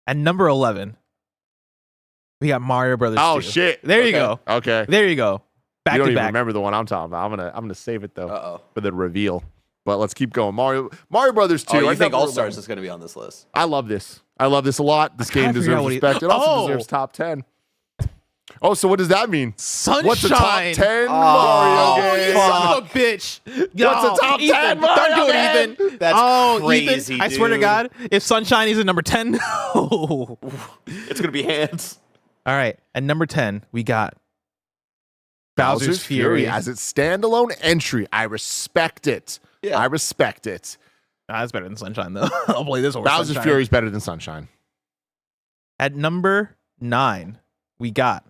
At number 11, we got Mario Brothers 2. Oh shit! There you go. Okay. There you go. Back You don't to even back. remember the one I'm talking about. I'm gonna save it though Uh-oh. for the reveal. But let's keep going. Mario Brothers 2. Oh, you I think never All Stars remember. is going to be on this list? I love this. I love this a lot. This I game kinda forgot deserves what he- respect. It also Oh! deserves top 10. Oh, so what does that mean? Sunshine. What's a top 10 Oh, Mario You game? son of a bitch. Yo, What's a top 10 Ethan, Mario don't do it, game? Ethan. That's Ethan, crazy, I swear to dude. God, if Sunshine is at number 10, no. It's going to be hands. All right. At number 10, we got Bowser's Fury. as its standalone entry. I respect it. Yeah. I respect it. That's better than Sunshine, though. I'll play this over Bowser's Sunshine. Fury is better than Sunshine. At number 9, we got.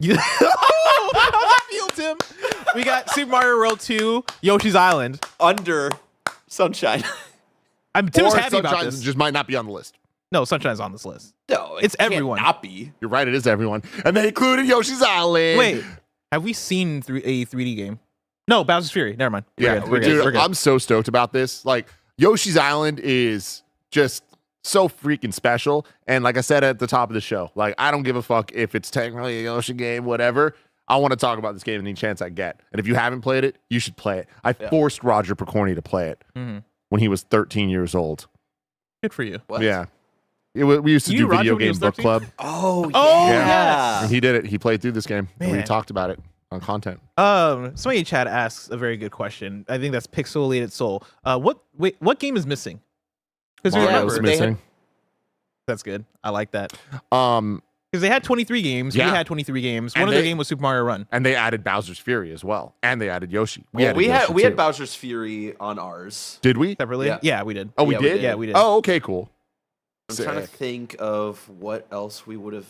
I feel Tim. We got Super Mario World 2, Yoshi's Island. Under Sunshine. Tim's Or happy about Sunshine this. just might not be on the list. No, Sunshine's on this list. No, It's can't everyone. Not be. You're right, it is everyone. And they included Yoshi's Island. Wait, have we seen a 3D game? No, Bowser's Fury. Never mind. Yeah, We're good. dude, We're good. I'm so stoked about this. Like, Yoshi's Island is just so freaking special. And like I said at the top of the show, like, I don't give a fuck if it's technically a Yoshi game, whatever. I want to talk about this game any chance I get. And if you haven't played it, you should play it. I forced Roger Picorni to play it when he was 13 years old. Good for you. What? Yeah. We used to You do knew Roger video when he game was book 13? club. Oh, Oh, yeah. And he did it. He played through this game. And we Man. talked about it on content. Somebody in chat asks a very good question. I think that's Pixelated Soul. What game is missing? Because Mario's remember, missing. that's good. I like that. Um, Because they had 23 games. Yeah. We had 23 games. And One of their they- game was Super Mario Run. and they added Bowser's Fury as well. And they added Yoshi. We added Yoshi had too. Bowser's Fury on ours. Did we? Separately? Yeah. Yeah, we did. Oh, we Yeah, we did? did. Yeah, we did. Oh, okay, cool. I'm trying to Sick. think of what else we would have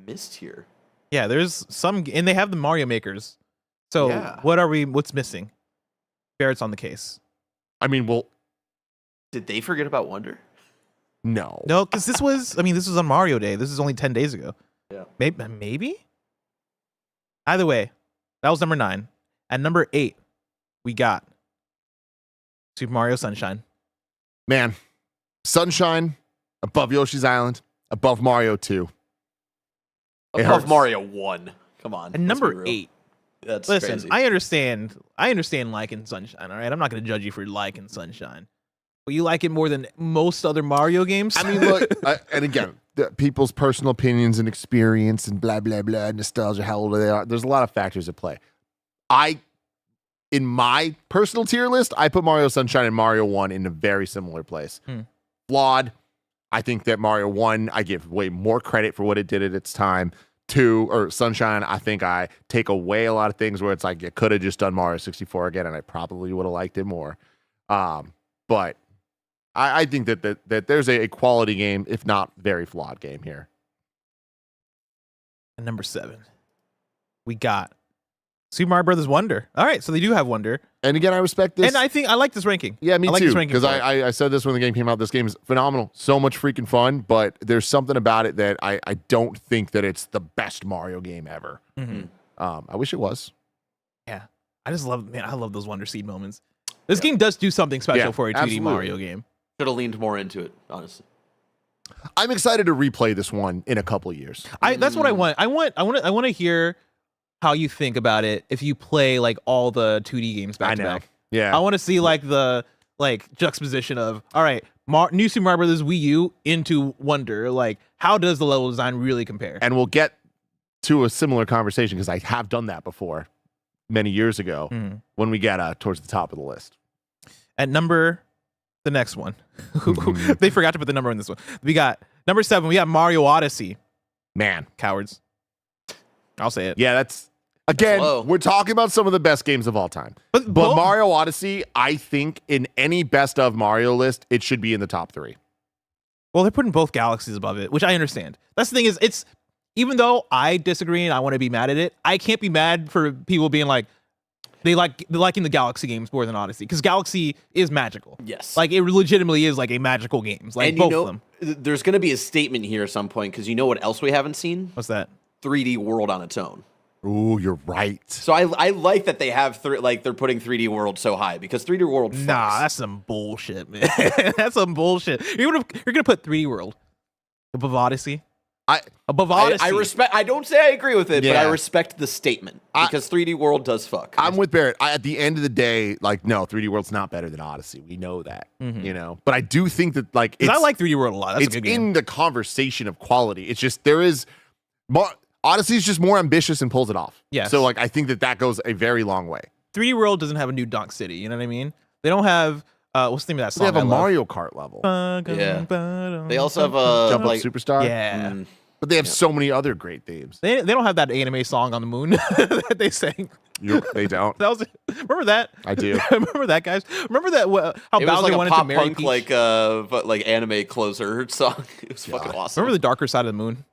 missed here. Yeah, there's some, and they have the Mario makers. So Yeah. what's missing? Barrett's on the case. I mean, well, Did they forget about Wonder? no. No, because this was on Mario Day. This is only 10 days ago. Yeah. Maybe? Either way, that was number 9. At number 8, we got Super Mario Sunshine. Man, Sunshine, above Yoshi's Island, above Mario 2. It Above hurts. Mario 1. Come on. And let's be number real. 8. That's Listen, crazy. I understand liking Sunshine, all right? I'm not going to judge you for liking Sunshine. But you like it more than most other Mario games? I mean, look, and again, people's personal opinions and experience and blah, blah, blah, nostalgia, how old they are. There's a lot of factors at play. In my personal tier list, I put Mario Sunshine and Mario 1 in a very similar place. Flawed. I think that Mario 1, I give way more credit for what it did at its time. 2, or Sunshine, I think I take away a lot of things where it's like, you could have just done Mario 64 again, and I probably would have liked it more. But I think that there's a quality game, if not very flawed game here. And number 7, we got Super Mario Brothers Wonder. All right, so they do have Wonder. And again, I respect this. And I think I like this ranking. Yeah, me I like too. this ranking Because for it. I said this when the game came out. This game is phenomenal. So much freaking fun. But there's something about it that I don't think that it's the best Mario game ever. Mhm. I wish it was. Yeah, I love those Wonder Seed moments. This game does do something special Yeah, for a 2D absolutely. Mario game. Should have leaned more into it, honestly. I'm excited to replay this one in a couple of years. That's what I want. I want to hear how you think about it if you play like all the 2D games back to back. Yeah. I want to see like the juxtaposition of all right, new Super Mario Brothers Wii U into Wonder. Like, how does the level design really compare? And we'll get to a similar conversation because I have done that before many years ago when we get towards the top of the list. At the next one, they forgot to put the number in this one. We got number 7. We got Mario Odyssey. Man. Cowards. I'll say it. Yeah, again, low. we're talking about some of the best games of all time. But Mario Odyssey, I think in any best of Mario list, it should be in the top 3. Well, they're putting both galaxies above it, which I understand. That's the thing is, it's even though I disagree and I want to be mad at it, I can't be mad for people being like they're liking the Galaxy games more than Odyssey because Galaxy is magical. Yes. Like it legitimately is like a magical game. Like and both of them. There's going to be a statement here at some point because you know what else we haven't seen? What's that? 3D World on its own. Ooh, you're right. So I like that they have they're putting 3D World so high because 3D World. Nah, fucks. that's some bullshit, man. That's some bullshit. You're gonna put 3D World Above Odyssey. I I respect. I don't say I agree with it, but I Yeah. respect the statement because 3D World does fuck. I'm with Barrett. At the end of the day, like, no, 3D World's not better than Odyssey. We know that, you know. But I do think that, like, I like 3D World a lot. That's it's a good game. in the conversation of quality. It's just there is more. Odyssey's just more ambitious and pulls it off. Yes. So, like, I think that goes a very long way. 3D World doesn't have a new Donk City. You know what I mean? They don't have what's the name of that song? They have a I love? Mario Kart level. Yeah. They also have a Jump Up like Superstar. Yeah. But they have so many other great themes. They don't have that anime song on the moon that they sang. They don't. That was remember that? I do. Remember that, guys? Remember that how it was Bowser like a wanted pop to marry punk Peach? like anime closer song. It was fucking awesome. Remember the darker side of the moon?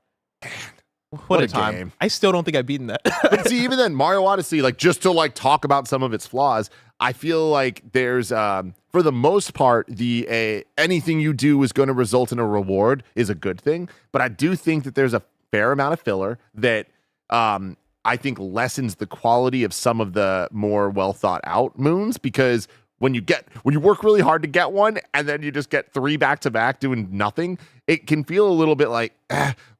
What What a a time! game. I still don't think I've beaten that. But see, even then, Mario Odyssey, like, just to like talk about some of its flaws, I feel like there's for the most part, the anything you do is going to result in a reward is a good thing. But I do think that there's a fair amount of filler that I think lessens the quality of some of the more well thought out moons, because when you work really hard to get one and then you just get 3 back to back doing nothing, it can feel a little bit like,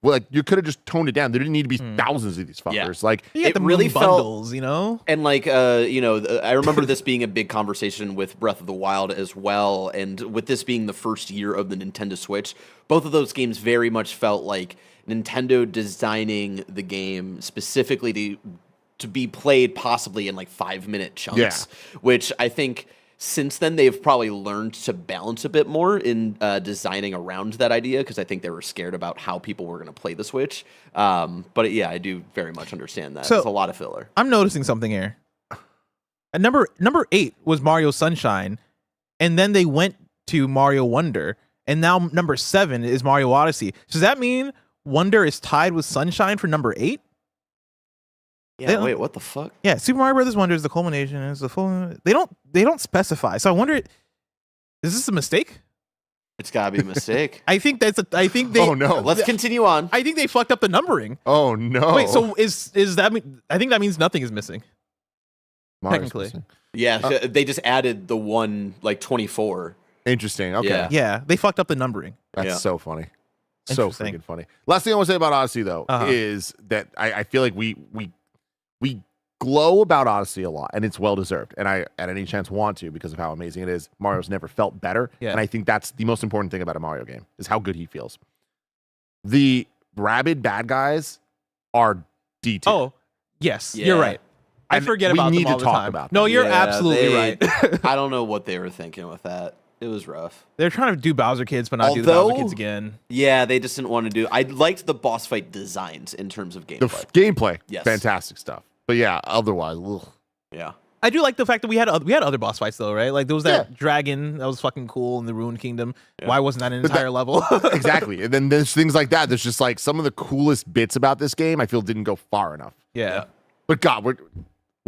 well, like you could have just toned it down. There didn't need to be thousands of these fuckers. Yeah. Like, You get It the really moon felt- bundles, you know. And like I remember this being a big conversation with Breath of the Wild as well, and with this being the first year of the Nintendo Switch, both of those games very much felt like Nintendo designing the game specifically to be played possibly in like 5-minute chunks, which I think since then they've probably learned to balance a bit more in designing around that idea, because I think they were scared about how people were going to play the Switch. But yeah, I do very much understand that. So- It's a lot of filler. I'm noticing something here. At number 8 was Mario Sunshine, and then they went to Mario Wonder, and now number 7 is Mario Odyssey. Does that mean Wonder is tied with Sunshine for number 8? Yeah, wait, what the fuck? Yeah, Super Mario Brothers Wonder is the culmination. Is the full. They don't specify. So I wonder, is this a mistake? It's gotta be a mistake. I think they. oh no. Let's continue on. I think they fucked up the numbering. Oh no. Wait, so is that mean? I think that means nothing is missing. Mario's technically. missing. Yeah, they just added the one like 24. Interesting. Okay. Yeah. Yeah, they fucked up the numbering. That's Yeah. so funny. So Interesting. freaking funny. Last thing I want to say about Odyssey, though, Uh-huh. is that I feel like we glow about Odyssey a lot, and it's well deserved. And I, at any chance, want to, because of how amazing it is. Mario's never felt better, Yeah. and I think that's the most important thing about a Mario game is how good he feels. The rabid bad guys are D tier. Oh, yes, Yeah. you're right. I And forget we about need them all to the talk time. about No, them. you're Yeah, absolutely right. I don't know what they were thinking with that. It was rough. They're trying to do Bowser Kids, but not do the Bowser Although- Kids again. Yeah, they just didn't want to do. I liked the boss fight designs in terms of The gameplay. gameplay, Yes. fantastic stuff. But yeah, otherwise, ugh. Yeah. I do like the fact that we had other boss fights though, right? Like there was that Yeah. dragon that was fucking cool in the Ruined Kingdom. Yeah. Why wasn't that an But that- entire level? Exactly. And then there's things like that. There's just like some of the coolest bits about this game I feel didn't go far enough. Yeah, But God, we're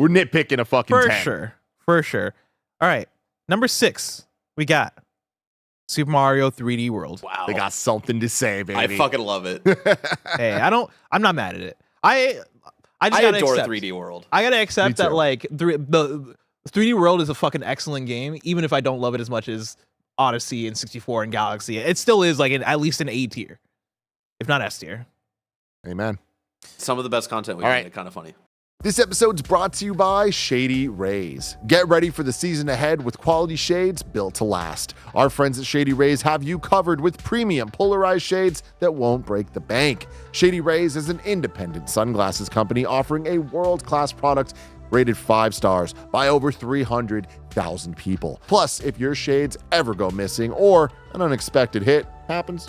nitpicking a fucking for 10. sure, for sure. All right, number 6, we got Super Mario 3D World. Wow. They got something to say, baby. I fucking love it. Hey, I'm not mad at it. I just I gotta adore accept, 3D World. I gotta Me accept that too. like the 3D World is a fucking excellent game, even if I don't love it as much as Odyssey and 64 and Galaxy. It still is like at least an A tier, if not S tier. Amen. Some of the best content we've All made. right. Kind of funny. This episode's brought to you by Shady Rays. Get ready for the season ahead with quality shades built to last. Our friends at Shady Rays have you covered with premium polarized shades that won't break the bank. Shady Rays is an independent sunglasses company offering a world-class product rated 5 stars by over 300,000 people. Plus, if your shades ever go missing or an unexpected hit happens,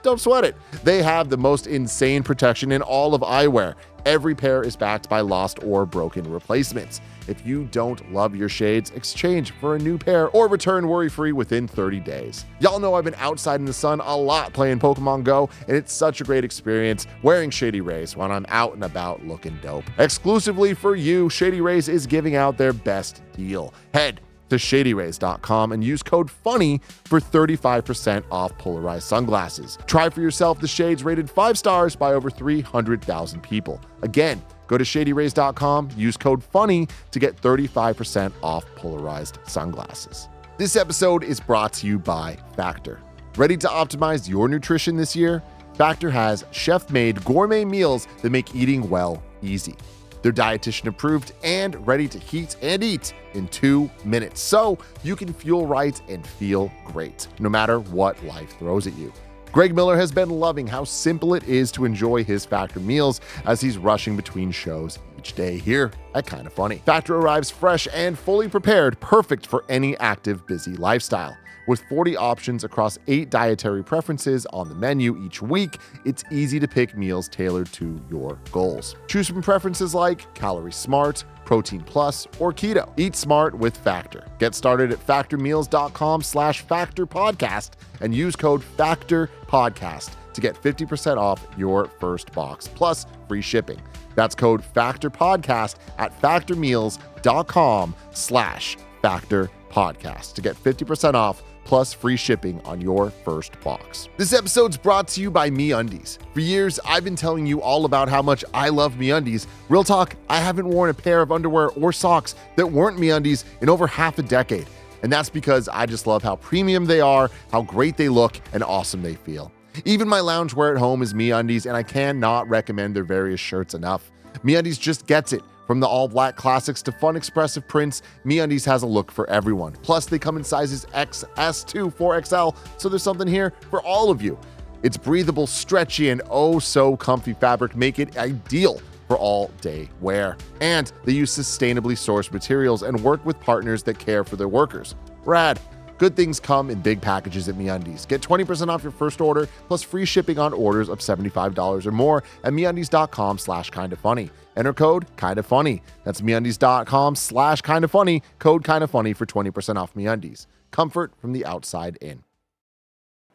don't sweat it. They have the most insane protection in all of eyewear. Every pair is backed by lost or broken replacements. If you don't love your shades, exchange for a new pair or return worry-free within 30 days. Y'all know I've been outside in the sun a lot playing Pokemon Go, and it's such a great experience wearing Shady Rays when I'm out and about looking dope. Exclusively for you, Shady Rays is giving out their best deal. Head to shadyrays.com and use code FUNNY for 35% off polarized sunglasses. Try for yourself the shades rated 5 stars by over 300,000 people. Again, go to shadyrays.com, use code FUNNY to get 35% off polarized sunglasses. This episode is brought to you by Factor. Ready to optimize your nutrition this year? Factor has chef-made gourmet meals that make eating well easy. They're dietitian approved and ready to heat and eat in 2 minutes. So you can fuel right and feel great, no matter what life throws at you. Greg Miller has been loving how simple it is to enjoy his Factor meals as he's rushing between shows each day here at Kinda Funny. Factor arrives fresh and fully prepared, perfect for any active, busy lifestyle. With 40 options across 8 dietary preferences on the menu each week, it's easy to pick meals tailored to your goals. Choose from preferences like Calorie Smart, Protein Plus, or Keto. Eat smart with Factor. Get started at factormeals.com/factorpodcast and use code FACTORPODCAST to get 50% off your first box, plus free shipping. That's code FACTORPODCAST at factormeals.com/factorpodcast to get 50% off plus free shipping on your first box. This episode's brought to you by MeUndies. For years, I've been telling you all about how much I love MeUndies. Real talk, I haven't worn a pair of underwear or socks that weren't MeUndies in over half a decade. And that's because I just love how premium they are, how great they look, and awesome they feel. Even my loungewear at home is MeUndies, and I cannot recommend their various shirts enough. MeUndies just gets it. From the all-black classics to fun expressive prints, MeUndies has a look for everyone. Plus, they come in sizes XS to 4XL, so there's something here for all of you. Its breathable, stretchy, and oh so comfy fabric make it ideal for all-day wear. And they use sustainably sourced materials and work with partners that care for their workers. Rad. Good things come in big packages at MeUndies. Get 20% off your first order plus free shipping on orders of $75 or more at MeUndies.com/kindafunny. Enter code KINDAFUNNY. That's MeUndies.com/kindafunny. Code KINDAFUNNY for 20% off MeUndies. Comfort from the outside in.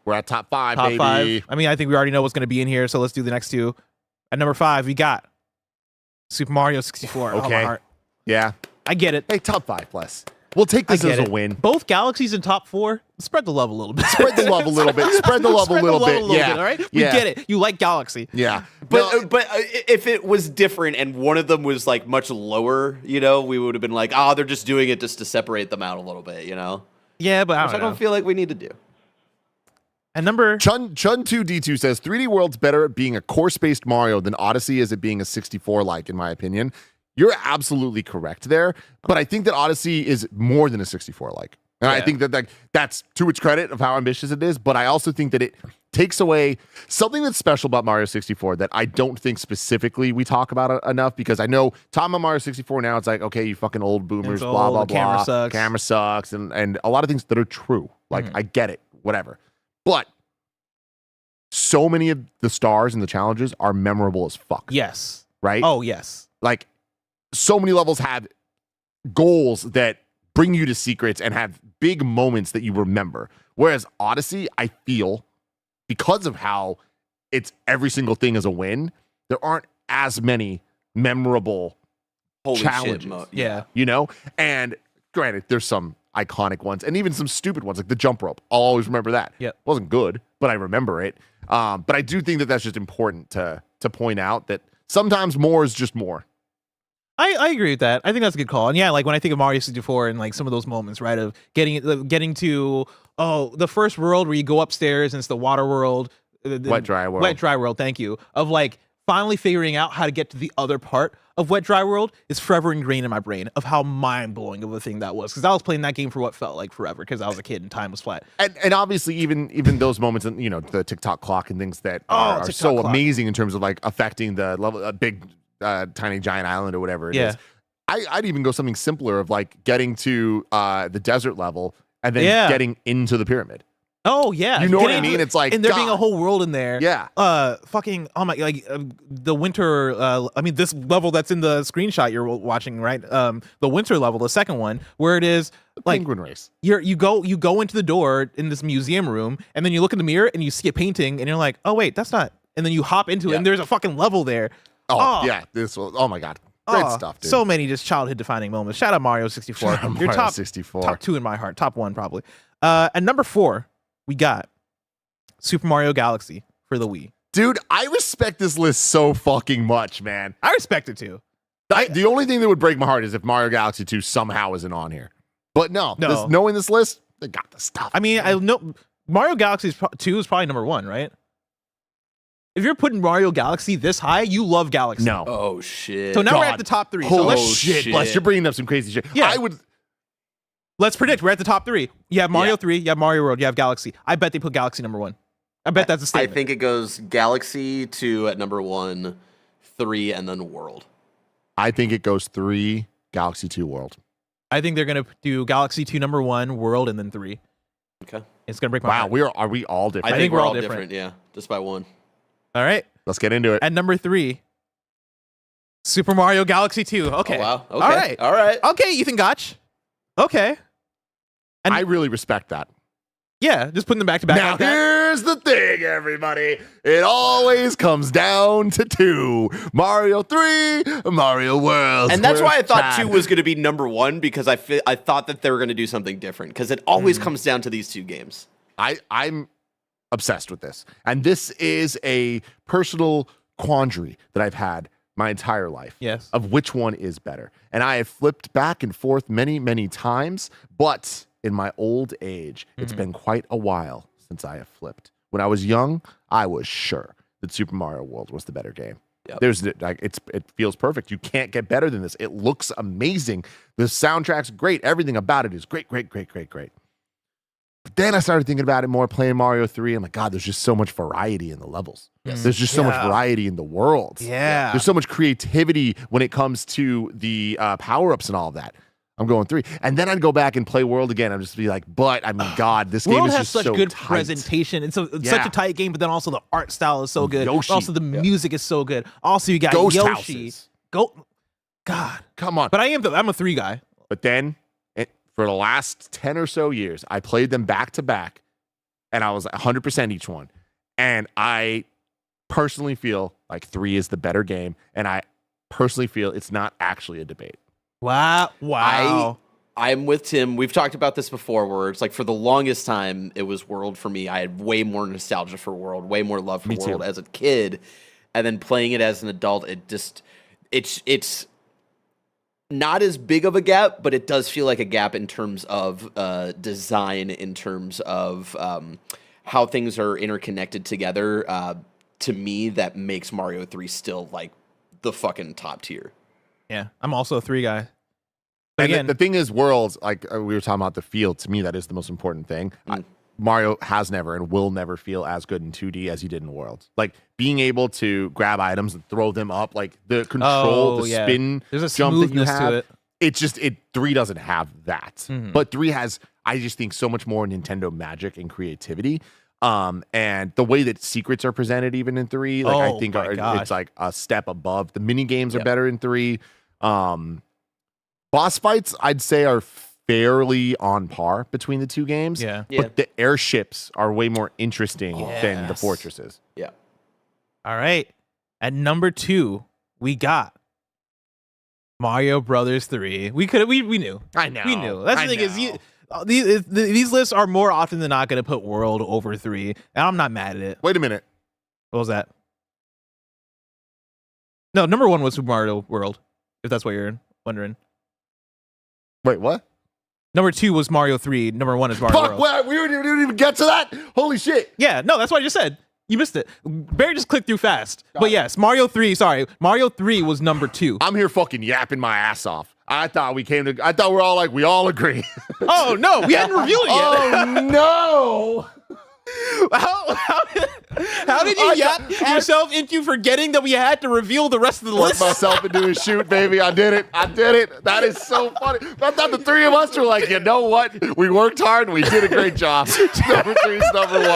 We're at top 5, Top baby. 5. I mean, I think we already know what's going to be in here, so let's do the next two. At number 5, we got Super Mario 64. Oh, my Okay. heart. Yeah. I get it. Hey, top 5 plus. We'll take this I as get a it. win. Both galaxies in top 4. Spread the love a little bit. Spread the love a little bit. Spread the love a little bit. Yeah. All right. We Yeah. get it. You like Galaxy. Yeah. But if it was different and one of them was like much lower, you know, we would have been like, oh, they're just doing it just to separate them out a little bit, you know? Yeah, but Which I don't feel like we need to do. And number Chun2D2 says 3D World's better at being a course-based Mario than Odyssey is at being a 64-like, in my opinion. You're absolutely correct there, but I think that Odyssey is more than a 64-like. And I think that that's to its credit of how ambitious it is, but I also think that it takes away something that's special about Mario 64 that I don't think specifically we talk about enough, because I know talking about Mario 64 now, it's like, okay, you fucking old boomers, It's blah, old, blah, the camera blah. sucks. Camera sucks, and a lot of things that are true. Like, I get it, whatever. But so many of the stars and the challenges are memorable as fuck. yes. Right? Oh, yes. Like, so many levels have goals that bring you to secrets and have big moments that you remember. Whereas Odyssey, I feel, because of how it's every single thing is a win, there aren't as many memorable Holy challenges. shit. Yeah. You know? And granted, there's some iconic ones and even some stupid ones, like the jump rope. I'll always remember that. Yep. It wasn't good, but I remember it. But I do think that that's just important to point out that sometimes more is just more. I agree with that. I think that's a good call. And yeah, like when I think of Mario 64 and like some of those moments, right, of getting to the first world where you go upstairs and it's the water world, Wet dry world. Wet dry world. Thank you. Of like finally figuring out how to get to the other part of Wet Dry World is forever ingrained in my brain of how mind blowing of a thing that was, because I was playing that game for what felt like forever because I was a kid and time was flat. And obviously even those moments, and you know, the TikTok clock and things that are TikTok so clock. amazing in terms of like affecting the level, a big tiny giant island or whatever it is. I'd even go something simpler of like getting to the desert level and then getting into the pyramid. Oh yeah, You know what I mean? It's like, and there being a God. whole world in there. Yeah. Fucking oh my, like the winter. I mean, this level that's in the screenshot you're watching, right? The winter level, the second one, where it is like Penguin race. you go into the door in this museum room, and then you look in the mirror and you see a painting, and you're like, oh wait, that's not. And then you hop into it, and there's a fucking level there. Yeah, this was, oh my God. Great stuff, dude. So many just childhood defining moments. Shout out Mario 64. Shout out You're Mario top 64. top 2 in my heart. Top 1 probably. At number 4, we got Super Mario Galaxy for the Wii. Dude, I respect this list so fucking much, man. I respect it too. The only thing that would break my heart is if Mario Galaxy 2 somehow isn't on here. But no. Knowing this list, they got the stuff. I mean, I know Mario Galaxy 2 is probably number 1, right? If you're putting Mario Galaxy this high, you love Galaxy. No. Oh shit. So now we're God. at the top 3. So Holy let's shit, Bless, you're bringing up some crazy shit. Yeah. I would. let's predict. We're at the top 3. You have Mario Yeah. 3. You have Mario World. You have Galaxy. I bet they put Galaxy number 1. I bet that's a I statement. think it goes Galaxy 2 at number 1, 3, and then World. I think it goes 3, Galaxy 2 World. I think they're gonna do Galaxy 2 number 1, World, and then 3. Okay. It's gonna break my Wow, heart. are we all different? I think we're all different. Yeah, just by 1. All right. Let's get into it. At number 3, Super Mario Galaxy 2. Okay. Oh, wow. Okay. All right. All right. Okay, Ethan Gotch. Okay. And I really respect that. yeah, just putting them back to back. Now like that. here's the thing, everybody. It always comes down to 2. Mario 3, Mario World. And that's why I thought Chad. 2 was going to be number 1 because I thought that they were going to do something different because it always comes down to these 2 games. I'm obsessed with this. And this is a personal quandary that I've had my entire life. Yes. Of which one is better. And I have flipped back and forth many, many times, but in my old age, it's been quite a while since I have flipped. When I was young, I was sure that Super Mario World was the better game. Yep. It feels perfect. You can't get better than this. It looks amazing. The soundtrack's great. Everything about it is great. But then I started thinking about it more, playing Mario 3. I'm like, God, there's just so much variety in the levels. Yes. There's just so much Yeah. variety in the worlds. Yeah. There's so much creativity when it comes to the power-ups and all of that. I'm going 3. And then I'd go back and play World again. I'm just be like, but I mean, God, this game World is has just such so good tight. presentation. It's such Yeah. a tight game, but then also the art style is so good. Yoshi. Also, the music is so good. Also, you got Ghost Yoshi. houses. God. Come on. But I'm a 3 guy. But then for the last 10 or so years, I played them back to back, and I was 100% each one. And I personally feel like 3 is the better game, and I personally feel it's not actually a debate. Wow. I'm with Tim. We've talked about this before where it's like for the longest time, it was World for me. I had way more nostalgia for World, way more love for Me World too. as a kid. And then playing it as an adult, it's not as big of a gap, but it does feel like a gap in terms of design, in terms of how things are interconnected together. To me, that makes Mario 3 still like the fucking top tier. Yeah. I'm also a 3 guy. But And again, the thing is, worlds, like we were talking about the feel, to me, that is the most important thing. Mario has never and will never feel as good in 2D as he did in Worlds. Like being able to grab items and throw them up, like the control, the spin, there's a jump that you smoothness have. to it. It's just 3 doesn't have that, but 3 has, I just think, so much more Nintendo magic and creativity. And the way that secrets are presented, even in 3, like I Oh think my gosh. it's like a step above. The mini games are better in 3. Boss fights, I'd say, are fairly on par between the 2 games. Yeah. But the airships are way more interesting than the Yes. fortresses. Yeah. All right. At number 2, we got Mario Brothers 3. We knew. I know. We knew. That's the thing is, these lists are more often than not going to put World over 3, and I'm not mad at it. Wait a minute. What was that? No, number 1 was Super Mario World, if that's what you're wondering. Wait, what? Number 2 was Mario 3. Number 1 is Mario Fuck, World. what? We didn't even get to that? Holy shit. Yeah, no, that's what I just said. You missed it. Barry just clicked through fast. But yes, Mario 3 was number 2. I'm here fucking yapping my ass off. I thought we're all like, we all agree. Oh, no, we hadn't revealed it yet. Oh, no. How did you yap yourself into forgetting that we had to reveal the rest of the Worked list? myself into a shoot, baby. I did it. That is so funny. I thought the 3 of us were like, you know what? We worked hard and we did a great job. Number 3 is number 1.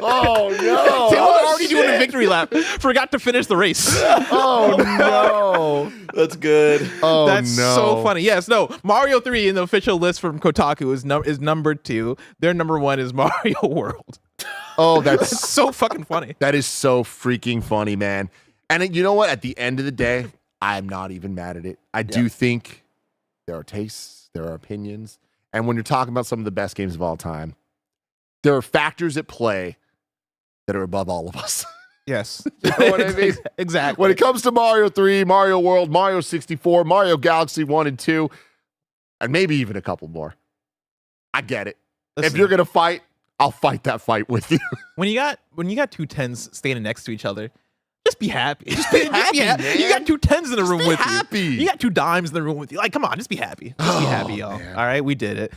Oh, no. Tim was already doing a victory lap. Forgot to finish the race. Oh, no. That's good. Oh, That's no. so funny. Yes, no. Mario 3 in the official list from Kotaku is number 2. Their number 1 is Mario World. Oh, that's It's so fucking funny. That is so freaking funny, man. And you know what? At the end of the day, I'm not even mad at it. I do think there are tastes, there are opinions. And when you're talking about some of the best games of all time, there are factors at play that are above all of us. Yes. You know what I mean? Exactly. When it comes to Mario 3, Mario World, Mario 64, Mario Galaxy 1 and 2, and maybe even a couple more, I get it. Listen, If you're going to fight, I'll fight that fight with you. when you got 2 10s standing next to each other, Just be happy. Just be happy. man. You got 2 10s in the room be with happy. you. You got 2 dimes in the room with you. Like, come on, just be happy. Just be happy, y'all. man. All right, we did it.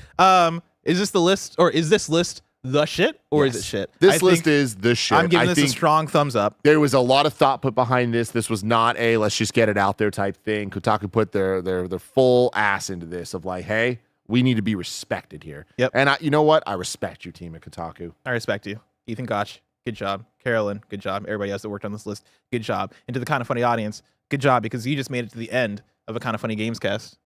Is this the list, or is this list the shit, or is it shit? This list is the shit. I'm giving I this a think strong thumbs up. there was a lot of thought put behind this. This was not a let's just get it out there type thing. Kotaku put their full ass into this of like, hey, we need to be respected here. Yep. And you know what? I respect your team at Kotaku. I respect you. Ethan Gotch, good job. Carolyn, good job. Everybody else that worked on this list, good job. And to the Kind of Funny audience, good job, because you just made it to the end of a Kind of Funny Games cast.